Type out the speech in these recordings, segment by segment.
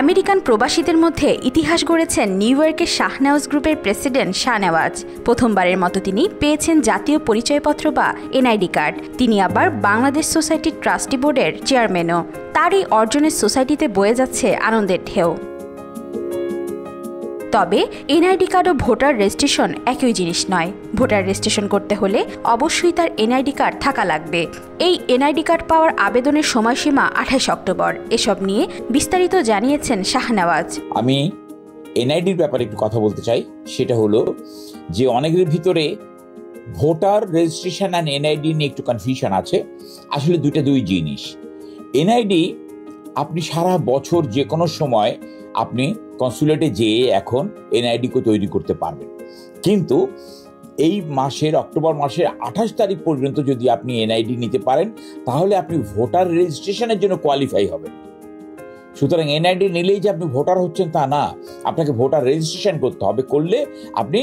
American প্রবাসীদের মধ্যে ইতিহাস গড়েছেন নিউ ইয়র্কের শাহনেওয়াজ গ্রুপের প্রেসিডেন্ট শাহনেওয়াজ। প্রথমবারের মতো তিনি পেয়েছেন জাতীয় পরিচয়পত্র বা এনআইডি কার্ড। তিনি আবার বাংলাদেশ সোসাইটির ট্রাস্টি বোর্ডের চেয়ারম্যানও। তার এই অর্জনের সোসাইটিতে বয়ে যাচ্ছে আনন্দের ঢেউ। তবে এনআইডি কার্ড ও ভোটার রেজিস্ট্রেশন একই জিনিস নয়। ভোটার রেজিস্ট্রেশন করতে হলে অবশ্যই তার এনআইডি কার্ড থাকা লাগবে। এই এনআইডি কার্ড পাওয়ার আবেদনের সময়সীমা 28 অক্টোবর। এসব নিয়ে বিস্তারিত জানিয়েছেন শাহনেওয়াজ। আমি এনআইডির ব্যাপারে একটু কথা বলতে চাই। সেটা হলো যে অনেকের ভিতরে ভোটার রেজিস্ট্রেশন অ্যান্ড এনআইডি নিয়ে একটু কনফিউশন আছে। আসলে দুই জিনিস। এনআইডি আপনি সারা বছর যে কোনো সময় আপনি কনসুলেটে যেয়ে এখন এনআইডিকে তৈরি করতে পারবেন, কিন্তু এই মাসের অক্টোবর মাসের 28 তারিখ পর্যন্ত যদি আপনি এনআইডি নিতে পারেন তাহলে আপনি ভোটার রেজিস্ট্রেশনের জন্য কোয়ালিফাই হবেন। সুতরাং এনআইডি নিলেই যে আপনি ভোটার হচ্ছেন তা না, আপনাকে ভোটার রেজিস্ট্রেশন করতে হবে। করলে আপনি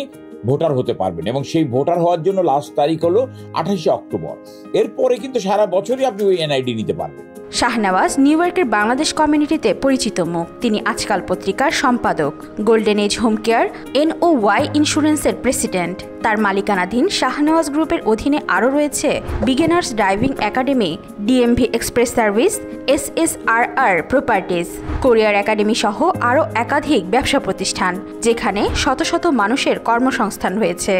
ভোটার হতে পারবেন এবং সেই ভোটার হওয়ার জন্য লাস্ট তারিখ হলো 28 অক্টোবর। এরপরে কিন্তু সারা বছরই আপনি ওই এনআইডি নিতে পারবেন। শাহনেওয়াজ নিউ ইয়র্কের বাংলাদেশ কমিউনিটিতে পরিচিত মুখ। তিনি আজকাল পত্রিকার সম্পাদক, golden age home care NOY ইন্স্যুরেন্সের প্রেসিডেন্ট। তার মালিকানাধীন শাহনেওয়াজ গ্রুপের অধীনে আরও রয়েছে beginners driving academy, DMV express service, SSRR properties, courier academy সহ আরও একাধিক ব্যবসা প্রতিষ্ঠান, যেখানে শত শত মানুষের কর্মসংস্থান হয়েছে।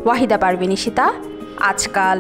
ওয়াহিদা পারভীন ইশিতা, আজকাল।